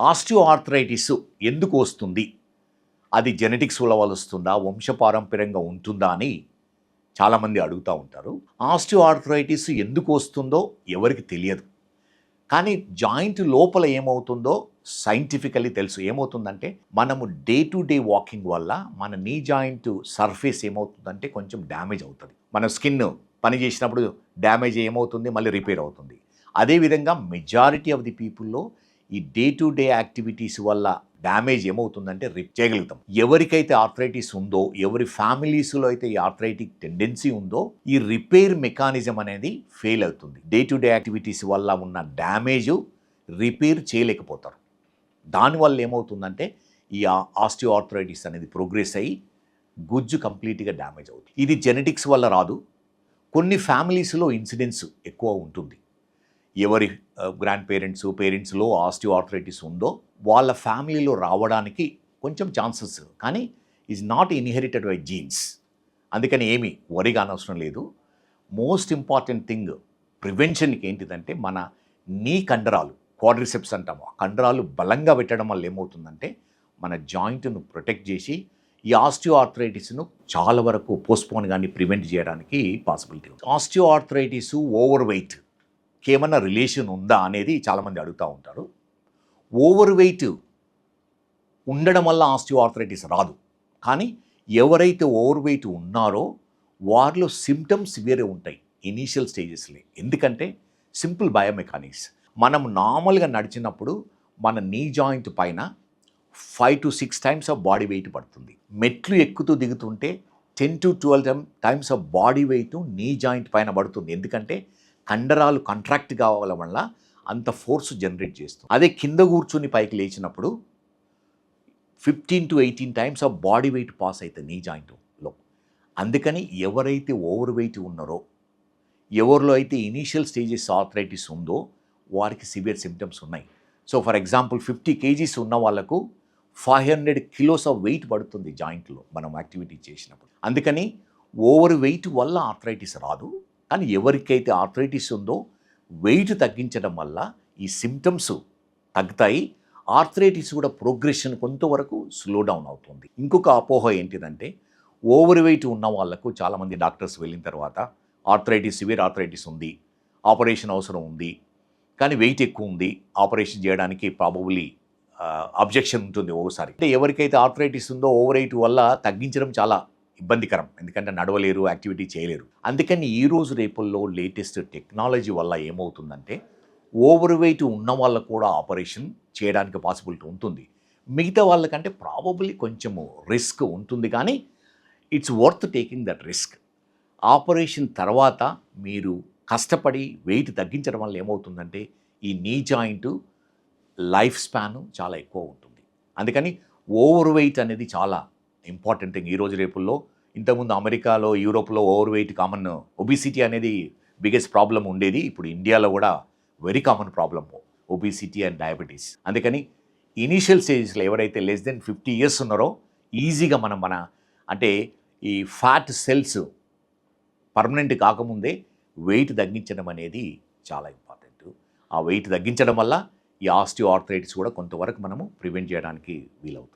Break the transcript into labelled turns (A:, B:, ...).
A: Osteoarthritis ఎందుకు వస్తుంది? అది జెనెటిక్స్ వల్ల వస్తుందా? వంశపారంపర్యంగా ఉంటుందా? అని చాలామంది అడుగుతూ ఉంటారు. ఆస్టియోఆర్థరైటిస్ ఎందుకు వస్తుందో ఎవరికి తెలియదు. కానీ జాయింట్ లోపల ఏమవుతుందో సైంటిఫికల్లీ తెలుసు. ఏమవుతుందంటే మనము డే టు డే వాకింగ్ వల్ల మన నీ జాయింట్ సర్ఫేస్ ఏమవుతుందంటే కొంచెం డ్యామేజ్ అవుతుంది. మన స్కిన్ పని చేసినప్పుడు డ్యామేజ్ ఏమవుతుంది, మళ్ళీ రిపేర్ అవుతుంది. అదేవిధంగా మెజారిటీ ఆఫ్ ది పీపుల్లో ఈ డే టు డే యాక్టివిటీస్ వల్ల డ్యామేజ్ ఏమవుతుందంటే చేయగలుగుతాం. ఎవరికైతే ఆర్థరైటిస్ ఉందో, ఎవరి ఫ్యామిలీస్లో అయితే ఈ ఆర్థరైటిక్ టెండెన్సీ ఉందో, ఈ రిపేర్ మెకానిజం అనేది ఫెయిల్ అవుతుంది. డే టు డే యాక్టివిటీస్ వల్ల ఉన్న డ్యామేజ్ రిపేర్ చేయలేకపోతారు. దానివల్ల ఏమవుతుందంటే ఈ ఆస్టియోఆర్థరైటిస్ అనేది ప్రోగ్రెస్ అయ్యి గుజ్జు కంప్లీట్గా డ్యామేజ్ అవుతుంది. ఇది జెనెటిక్స్ వల్ల రాదు. కొన్ని ఫ్యామిలీస్లో ఇన్సిడెన్స్ ఎక్కువ ఉంటుంది. ఎవరి గ్రాండ్ పేరెంట్స్లో ఆస్టియోఆర్థరైటిస్ ఉందో వాళ్ళ ఫ్యామిలీలో రావడానికి కొంచెం ఛాన్సెస్, కానీ is not inherited by jeans. అందుకని ఏమీ వరి కానవసరం లేదు. మోస్ట్ ఇంపార్టెంట్ థింగ్ ప్రివెన్షన్కి ఏంటిదంటే మన నీ కండరాలు, క్వాడ్రిసెప్స్ అంటాము, ఆ కండరాలు బలంగా పెట్టడం వల్ల ఏమవుతుందంటే మన జాయింట్ను ప్రొటెక్ట్ చేసి ఈ ఆస్టియోఆర్థరైటిస్ను చాలా వరకు పోస్ట్పోన్ కానీ ప్రివెంట్ చేయడానికి పాసిబిలిటీ ఉంది. ఆస్టియోఆర్థరైటిస్ ఓవర్ వెయిట్ ఏమన్నా రిలేషన్ ఉందా అనేది చాలామంది అడుగుతూ ఉంటారు. ఓవర్ వెయిట్ ఉండడం వల్ల ఆస్టియోఆర్థరైటిస్ రాదు. కానీ ఎవరైతే ఓవర్ వెయిట్ ఉన్నారో వారిలో సిమ్టమ్స్ వేరే ఉంటాయి ఇనీషియల్ స్టేజెస్లో. ఎందుకంటే సింపుల్ బయోమెకానిక్స్. మనం నార్మల్గా నడిచినప్పుడు మన నీ జాయింట్ పైన 5 to 6 times of body weight పడుతుంది. మెట్లు ఎక్కుతూ దిగుతుంటే 10 to 12 times of body weight knee joint పైన పడుతుంది. ఎందుకంటే కండరాలు కంట్రాక్ట్ కావడం వల్ల అంత ఫోర్స్ జనరేట్ చేస్తుంది. అదే కింద కూర్చుని పైకి లేచినప్పుడు 15 to 18 times of body weight pass అవుతుంది నీ జాయింట్లో. అందుకని ఎవరైతే ఓవర్ వెయిట్ ఉన్నారో, ఎవరిలో అయితే ఇనీషియల్ స్టేజెస్ ఆర్థరైటిస్ ఉందో వారికి సివియర్ సిమ్టమ్స్ ఉన్నాయి. సో ఫర్ ఎగ్జాంపుల్ 50 kgs ఉన్న వాళ్ళకు 500 kilos ఆఫ్ వెయిట్ పడుతుంది జాయింట్లో మనం యాక్టివిటీ చేసినప్పుడు. అందుకని ఓవర్ వెయిట్ వల్ల ఆర్థరైటిస్ రాదు. కానీ ఎవరికైతే ఆర్థరైటిస్ ఉందో వెయిట్ తగ్గించడం వల్ల ఈ సిమ్టమ్స్ తగ్గుతాయి. ఆర్థరైటిస్ కూడా ప్రోగ్రెషన్ కొంతవరకు స్లో డౌన్ అవుతుంది. ఇంకొక అపోహ ఏంటిదంటే ఓవర్ వెయిట్ ఉన్న వాళ్ళకు చాలామంది డాక్టర్స్ వెళ్ళిన తర్వాత సివియర్ ఆర్థరైటిస్ ఉంది, ఆపరేషన్ అవసరం ఉంది, కానీ వెయిట్ ఎక్కువ ఉంది, ఆపరేషన్ చేయడానికి ప్రాబబ్లీ అబ్జెక్షన్ ఉంటుంది ఓసారి. అంటే ఎవరికైతే ఆర్థరైటిస్ ఉందో ఓవర్ వెయిట్ వల్ల తగ్గించడం చాలా ఇబ్బందికరం. ఎందుకంటే నడవలేరు, యాక్టివిటీ చేయలేరు. అందుకని ఈరోజు రేపుల్లో లేటెస్ట్ టెక్నాలజీ వల్ల ఏమవుతుందంటే ఓవర్ వెయిట్ ఉన్న వాళ్ళకు కూడా ఆపరేషన్ చేయడానికి పాసిబిలిటీ ఉంటుంది. మిగతా వాళ్ళకంటే ప్రాబబ్లీ కొంచెము రిస్క్ ఉంటుంది, కానీ it's worth taking that risk. Operation తర్వాత మీరు కష్టపడి వెయిట్ తగ్గించడం వల్ల ఏమవుతుందంటే ఈ నీ జాయింట్ లైఫ్ స్పాన్ చాలా ఎక్కువ ఉంటుంది. అందుకని ఓవర్ వెయిట్ అనేది చాలా ఇంపార్టెంట్ థింగ్ ఈరోజు రేపుల్లో. ఇంతకుముందు అమెరికాలో, యూరోప్లో ఓవర్ వెయిట్ కామన్, ఒబిసిటీ అనేది బిగ్గెస్ట్ ప్రాబ్లం ఉండేది. ఇప్పుడు ఇండియాలో కూడా very common problem obesity and diabetes. అందుకని ఇనీషియల్ స్టేజెస్లో ఎవరైతే లెస్ దెన్ 50 years ఉన్నారో ఈజీగా మన అంటే ఈ ఫ్యాట్ సెల్స్ పర్మనెంట్ కాకముందే వెయిట్ తగ్గించడం అనేది చాలా ఇంపార్టెంట్. ఆ వెయిట్ తగ్గించడం వల్ల ఈ ఆస్టియోఆర్థరైటిస్ కూడా కొంతవరకు మనము ప్రివెంట్ చేయడానికి వీలవుతుంది.